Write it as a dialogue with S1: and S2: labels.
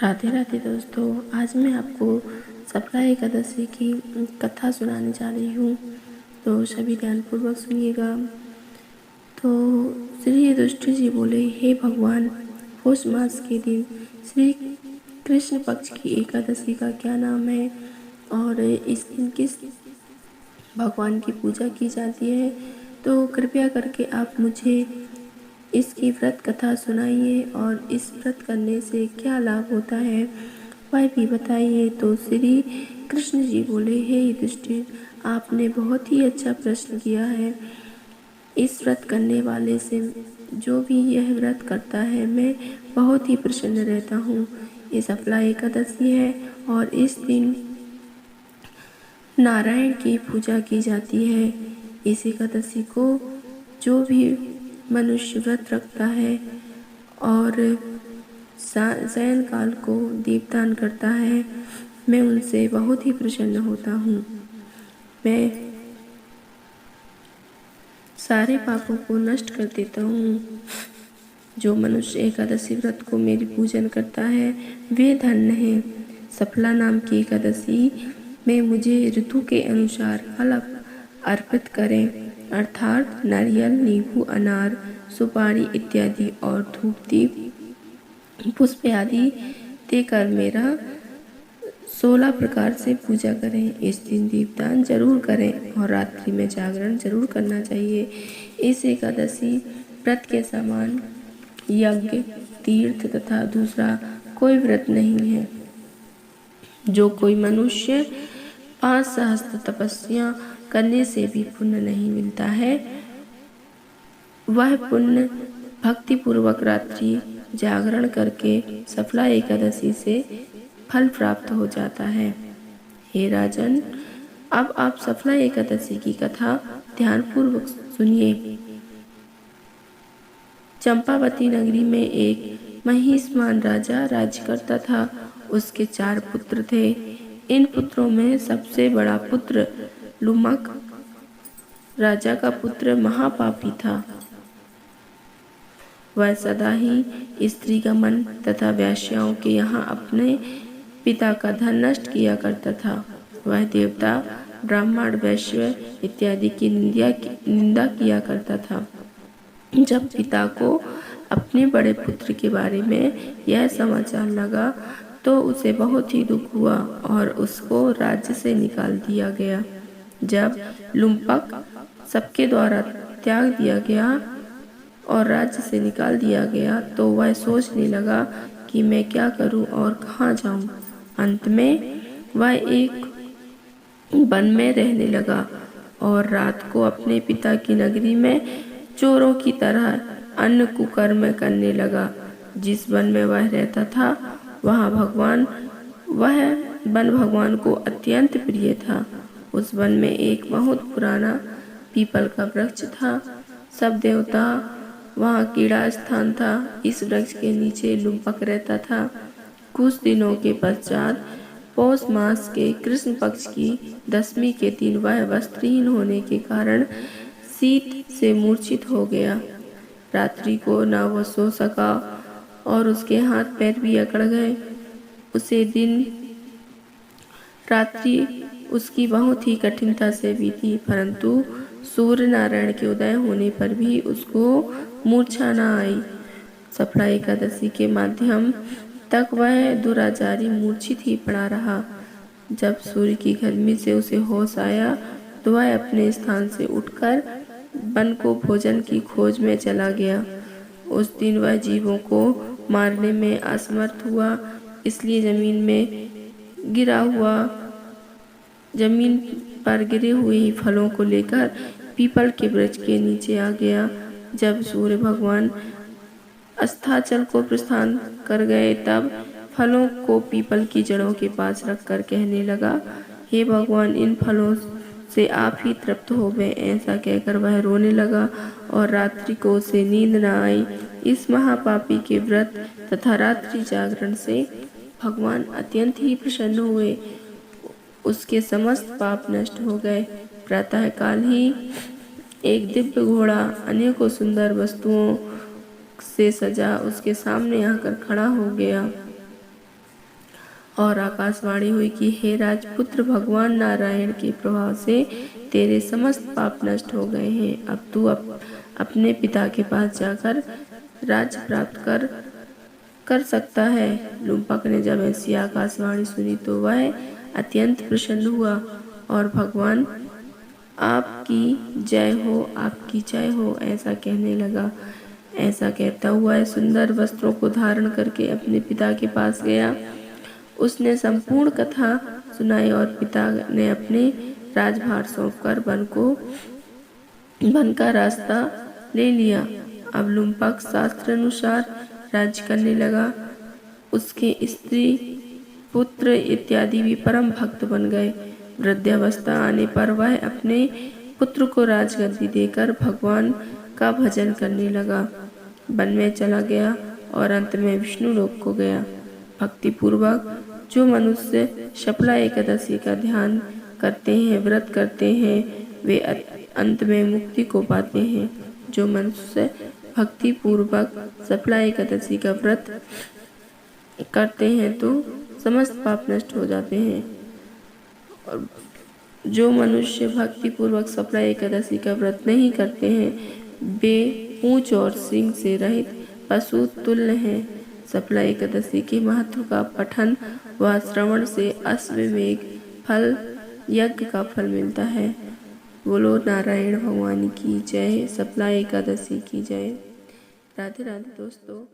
S1: राधे राधे दोस्तों, आज मैं आपको सफला एकादशी की कथा सुनाने जा रही हूँ। तो सभी ध्यानपूर्वक सुनिएगा। तो श्री युधिष्ठिर जी बोले, हे भगवान, पौष मास के दिन श्री कृष्ण पक्ष की एकादशी का क्या नाम है और इस दिन किस भगवान की पूजा की जाती है? तो कृपया करके आप मुझे इसकी व्रत कथा सुनाइए और इस व्रत करने से क्या लाभ होता है वह भी बताइए। तो श्री कृष्ण जी बोले, हे युधिष्ठिर, आपने बहुत ही अच्छा प्रश्न किया है। इस व्रत करने वाले से जो भी यह व्रत करता है मैं बहुत ही प्रसन्न रहता हूँ। ये सफला एकादशी है और इस दिन नारायण की पूजा की जाती है। इस एकादशी को जो भी मनुष्य व्रत रखता है और शयन काल को दीपदान करता है, मैं उनसे बहुत ही प्रसन्न होता हूँ। मैं सारे पापों को नष्ट कर देता हूँ। जो मनुष्य एकादशी व्रत को मेरी पूजन करता है वे धन्य है। सफला नाम की एकादशी में मुझे ऋतु के अनुसार फल अर्पित करें, अर्थात नारियल, नींबू, अनार, सुपारी इत्यादि और धूप दीप पुष्प आदि देकर मेरा 16 प्रकार से पूजा करें। इस दिन दीपदान जरूर करें और रात्रि में जागरण जरूर करना चाहिए। इस एकादशी व्रत के समान यज्ञ, तीर्थ तथा दूसरा कोई व्रत नहीं है। जो कोई मनुष्य 5 सहस्त्र तपस्या करने से भी पुण्य नहीं मिलता है, वह पुण्य भक्ति पूर्वक रात्रि जागरण करके सफला एकादशी से फल प्राप्त हो जाता है। हे राजन, अब आप सफला एकादशी की कथा ध्यानपूर्वक सुनिए। चंपावती नगरी में एक महिष्मान राजा राज्य करता था। उसके 4 पुत्र थे। इन पुत्रों में सबसे बड़ा पुत्र लुमक राजा का पुत्र महापापी था। वह सदा ही स्त्री गमन तथा वेश्याओं के यहाँ अपने पिता का धन नष्ट किया करता था। वह देवता, ब्राह्मण, वैश्य इत्यादि की निंदा किया करता था। जब पिता को अपने बड़े पुत्र के बारे में यह समाचार लगा तो उसे बहुत ही दुख हुआ और उसको राज्य से निकाल दिया गया। जब लुम्पक सबके द्वारा त्याग दिया गया और राज्य से निकाल दिया गया तो वह सोचने लगा कि मैं क्या करूं और कहाँ जाऊं। अंत में वह एक वन में रहने लगा और रात को अपने पिता की नगरी में चोरों की तरह अन्य कुकर्म करने लगा। जिस वन में वह रहता था वह वन भगवान को अत्यंत प्रिय था। उस वन में एक बहुत पुराना पीपल का वृक्ष था। सब देवता वहाँ कीड़ा स्थान था। इस वृक्ष के नीचे लुम्पक रहता था। कुछ दिनों के पश्चात पौष मास के कृष्ण पक्ष की 10वीं के दिन वह वस्त्रहीन होने के कारण शीत से मूर्छित हो गया। रात्रि को न वह सो सका और उसके हाथ पैर भी अकड़ गए। उसे दिन रात्रि उसकी बहुत ही कठिनता से बीती, परंतु सूर्य नारायण के उदय होने पर भी उसको मूर्छा न आई। सफला एकादशी के माध्यम तक वह दुराचारी मूर्छित ही पड़ा रहा। जब सूर्य की गर्मी से उसे होश आया तो वह अपने स्थान से उठकर वन को भोजन की खोज में चला गया। उस दिन वह जीवों को मारने में असमर्थ हुआ, इसलिए जमीन पर गिरे हुए फलों को लेकर पीपल के वृक्ष के नीचे आ गया। जब सूर्य भगवान अस्ताचल को प्रस्थान कर गए तब फलों को पीपल की जड़ों के पास रखकर कहने लगा, हे भगवान, इन फलों से आप ही तृप्त हो गए। ऐसा कहकर वह रोने लगा और रात्रि को उसे नींद न आई। इस महापापी के व्रत तथा रात्रि जागरण से भगवान अत्यंत ही प्रसन्न हुए। उसके समस्त पाप नष्ट हो गए। प्रातः काल ही एक दिव्य घोड़ा अनेकों सुंदर वस्तुओं से सजा उसके सामने आकर खड़ा हो गया। और आकाशवाणी हुई कि हे राजपुत्र, भगवान नारायण के प्रभाव से तेरे समस्त पाप नष्ट हो गए हैं। अब तू अपने पिता के पास जाकर राज्य प्राप्त कर सकता है। लुम्पक ने जब ऐसी आकाशवाणी सुनी तो वह अत्यंत प्रसन्न हुआ और भगवान आपकी जय हो, आपकी जय हो ऐसा कहने लगा। ऐसा कहता हुआ सुंदर वस्त्रों को धारण करके अपने पिता के पास गया। उसने संपूर्ण कथा सुनाई और पिता ने अपने राजभार सौंपकर वन का रास्ता ले लिया। अब लुम्पक शास्त्र अनुसार राज्य करने लगा। उसके स्त्री, पुत्र इत्यादि भी परम भक्त बन गए। वृद्धावस्था आने पर वह अपने पुत्र को राजगद्दी देकर भगवान का भजन करने लगा। वन में चला गया और अंत में विष्णु लोक को गया। भक्ति पूर्वक जो मनुष्य शपला एकादशी का ध्यान करते हैं, व्रत करते हैं, वे अंत में मुक्ति को पाते हैं। जो मनुष्य भक्ति पूर्वक शपला एकादशी का व्रत करते हैं तो समस्त पाप नष्ट हो जाते हैं। और जो मनुष्य भक्ति पूर्वक शपला एकादशी का व्रत नहीं करते हैं, वे पूंछ और सींग से रहित पशु तुल्य हैं। शपला एकादशी के महत्व का पठन व श्रवण से अश्वमेध फल यज्ञ का फल मिलता है। बोलो नारायण भगवान की जय, शपला एकादशी की जय। राधे राधे दोस्तों।